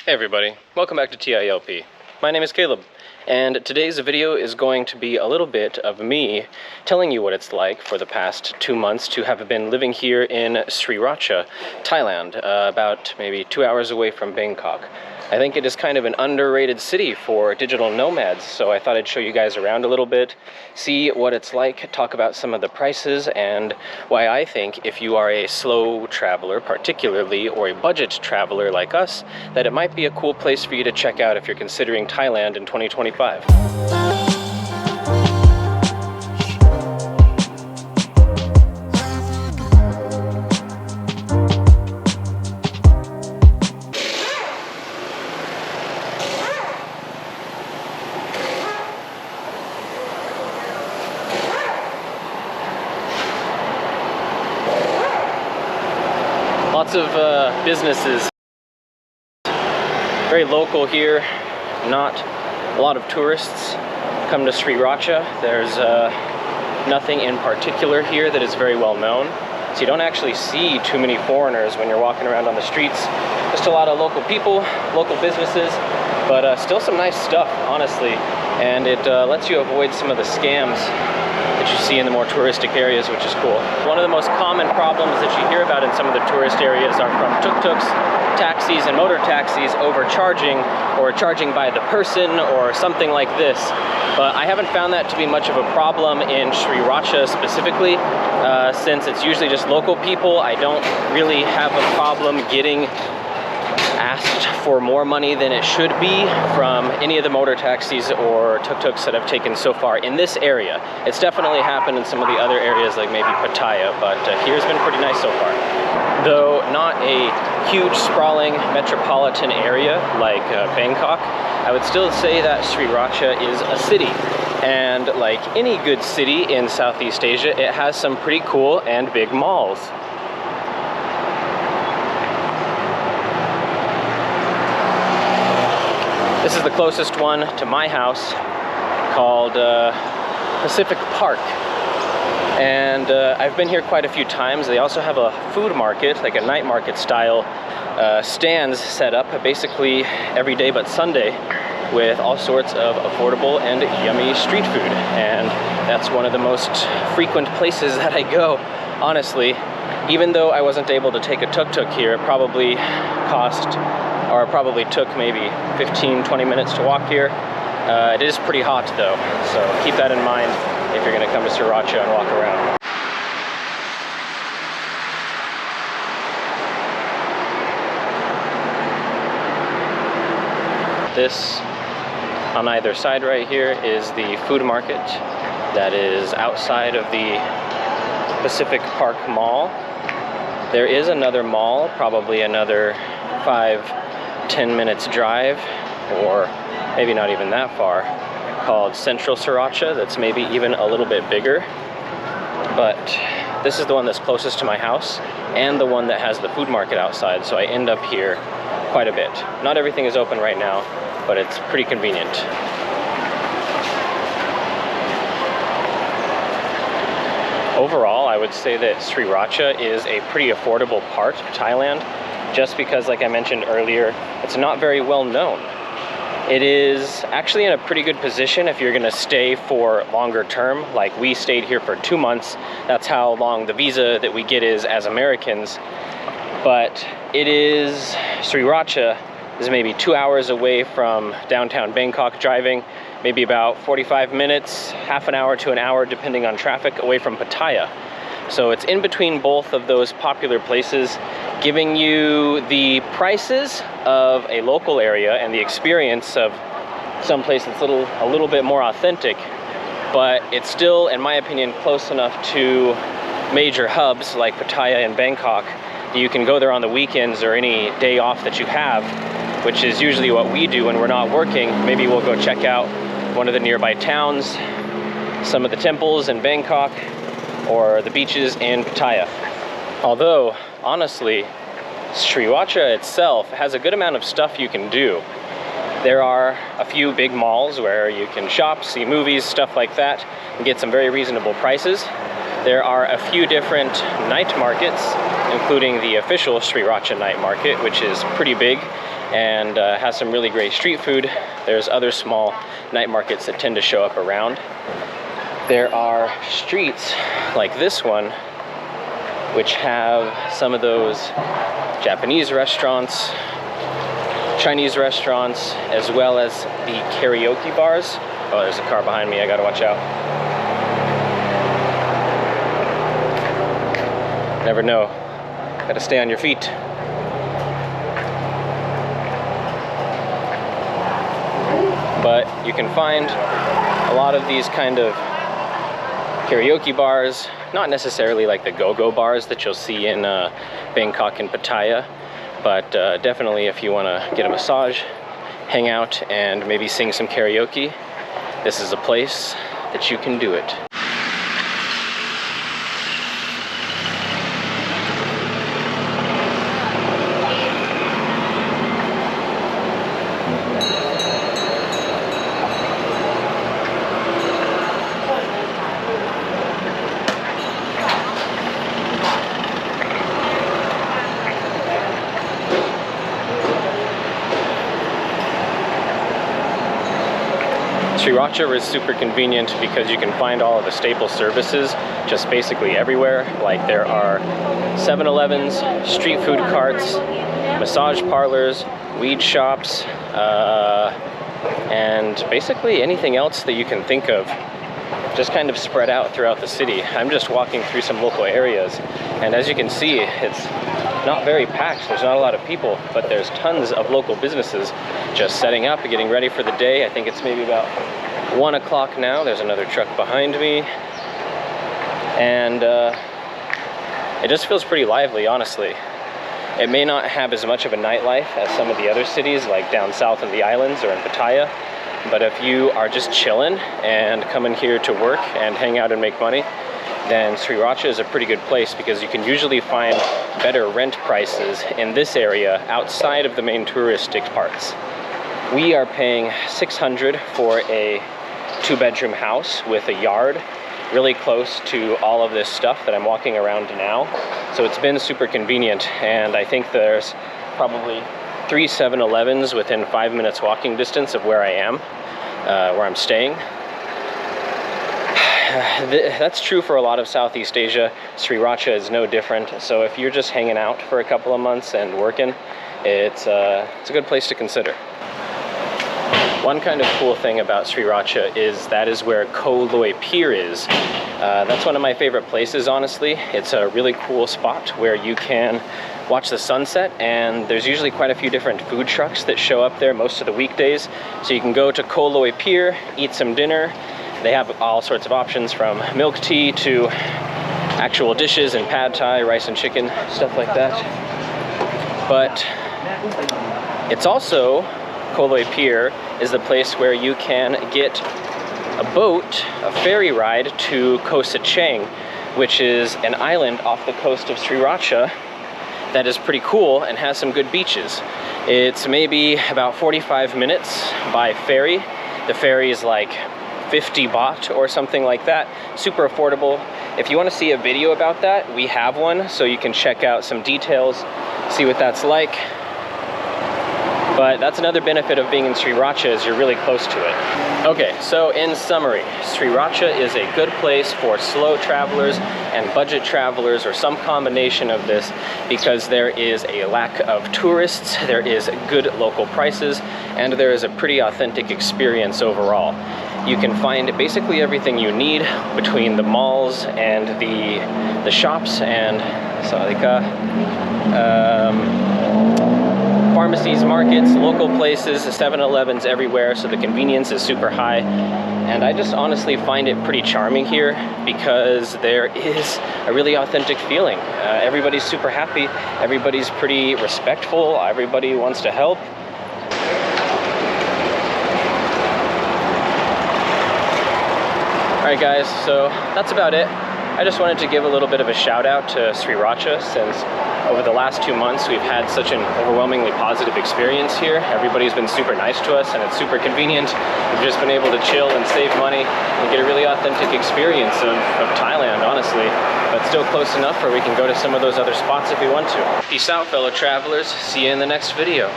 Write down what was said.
Hey everybody, welcome back to TILP. My name is Caleb, and today's video is going to be a little bit of me telling you what it's like for the past 2 months to have been living here in Sriracha, Thailand, about maybe 2 hours away from Bangkok. I think it is kind of an underrated city for digital nomads, so I thought I'd show you guys around a little bit, see what it's like, talk about some of the prices, and why I think if you are a slow traveler particularly, or a budget traveler like us, that it might be a cool place for you to check out if you're considering Thailand in 2025. Lots of businesses, very local here, not a lot of tourists come to Sriracha. There's nothing in particular here that is very well known, so you don't actually see too many foreigners when you're walking around on the streets. Just a lot of local people, local businesses, but still some nice stuff, honestly, and it lets you avoid some of the scams that you see in the more touristic areas, which is cool. One of the most common problems that you hear about in some of the tourist areas are from tuk-tuks, taxis, and motor taxis overcharging or charging by the person or something like this. But I haven't found that to be much of a problem in Sriracha specifically, since it's usually just local people. I don't really have a problem getting asked for more money than it should be from any of the motor taxis or tuk-tuks that I've taken so far in this area. It's definitely happened in some of the other areas like maybe Pattaya, but here's been pretty nice so far. Though not a huge sprawling metropolitan area like Bangkok, I would still say that Sriracha is a city. And like any good city in Southeast Asia, it has some pretty cool and big malls. This is the closest one to my house, called Pacific Park. And I've been here quite a few times. They also have a food market, like a night market style stands set up basically every day but Sunday, with all sorts of affordable and yummy street food. And that's one of the most frequent places that I go, honestly. Even though I wasn't able to take a tuk-tuk here, it probably took maybe 15-20 minutes to walk here. It is pretty hot though, so keep that in mind if you're going to come to Sriracha and walk around. This on either side right here is the food market that is outside of the Pacific Park Mall. There is another mall, probably another 5-10 minutes drive, or maybe not even that far, called Central Sriracha, that's maybe even a little bit bigger. But this is the one that's closest to my house and the one that has the food market outside, so I end up here quite a bit. Not everything is open right now, but it's pretty convenient. Overall, I would say that Sriracha is a pretty affordable part of Thailand, just because, like I mentioned earlier, it's not very well known. It is actually in a pretty good position if you're gonna stay for longer term, like we stayed here for 2 months. That's how long the visa that we get is as Americans. But Sriracha is maybe 2 hours away from downtown Bangkok driving, maybe about 45 minutes, half an hour to an hour, depending on traffic, away from Pattaya. So it's in between both of those popular places, giving you the prices of a local area and the experience of some place that's a little bit more authentic, but it's still, in my opinion, close enough to major hubs like Pattaya and Bangkok that you can go there on the weekends or any day off that you have, which is usually what we do when we're not working. Maybe we'll go check out one of the nearby towns, some of the temples in Bangkok, or the beaches in Pattaya. Although, honestly, Sriracha itself has a good amount of stuff you can do. There are a few big malls where you can shop, see movies, stuff like that, and get some very reasonable prices. There are a few different night markets, including the official Sriracha night market, which is pretty big and has some really great street food. There's other small night markets that tend to show up around. There are streets like this one, which have some of those Japanese restaurants, Chinese restaurants, as well as the karaoke bars. Oh, there's a car behind me, I gotta watch out. Never know, gotta stay on your feet. But you can find a lot of these kind of karaoke bars, not necessarily like the go-go bars that you'll see in Bangkok and Pattaya, but definitely if you want to get a massage, hang out, and maybe sing some karaoke, this is a place that you can do it. Sriracha is super convenient because you can find all of the staple services just basically everywhere. Like there are 7-Elevens, street food carts, massage parlors, weed shops, and basically anything else that you can think of, just kind of spread out throughout the city. I'm just walking through some local areas, and as you can see, it's not very packed. There's not a lot of people, but there's tons of local businesses just setting up and getting ready for the day. I think it's maybe about 1 o'clock now. There's another truck behind me, and it just feels pretty lively, honestly. It may not have as much of a nightlife as some of the other cities like down south in the islands or in Pattaya, but if you are just chilling and coming here to work and hang out and make money, then Sriracha is a pretty good place because you can usually find better rent prices in this area outside of the main touristic parts. We are paying $600 for a 2-bedroom house with a yard really close to all of this stuff that I'm walking around now. So it's been super convenient, and I think there's probably 3 7-Elevens within 5 minutes walking distance of where I am, where I'm staying. That's true for a lot of Southeast Asia. Sriracha is no different. So if you're just hanging out for a couple of months and working, it's a good place to consider. One kind of cool thing about Sriracha is that is where Koh Loi Pier is. That's one of my favorite places, honestly. It's a really cool spot where you can watch the sunset, and there's usually quite a few different food trucks that show up there most of the weekdays. So you can go to Koh Loi Pier, eat some dinner. They have all sorts of options from milk tea to actual dishes and pad thai, rice and chicken, stuff like that. But it's also, Koh Loi Pier is the place where you can get a boat, a ferry ride to Koh Chang, which is an island off the coast of Sriracha that is pretty cool and has some good beaches. It's maybe about 45 minutes by ferry. The ferry is like 50 baht or something like that. Super affordable. If you want to see a video about that, we have one, so you can check out some details, see what that's like. But that's another benefit of being in Sriracha, is you're really close to it. Okay, so in summary, Sriracha is a good place for slow travelers and budget travelers, or some combination of this, because there is a lack of tourists, there is good local prices, and there is a pretty authentic experience overall. You can find basically everything you need between the malls and the shops and pharmacies, markets, local places, 7-Elevens everywhere, so the convenience is super high. And I just honestly find it pretty charming here because there is a really authentic feeling. Everybody's super happy, everybody's pretty respectful, everybody wants to help. Alright guys, so that's about it. I just wanted to give a little bit of a shout out to Sriracha, since over the last 2 months we've had such an overwhelmingly positive experience here. Everybody's been super nice to us and it's super convenient. We've just been able to chill and save money and get a really authentic experience of Thailand, honestly, but still close enough where we can go to some of those other spots if we want to. Peace out, fellow travelers. See you in the next video.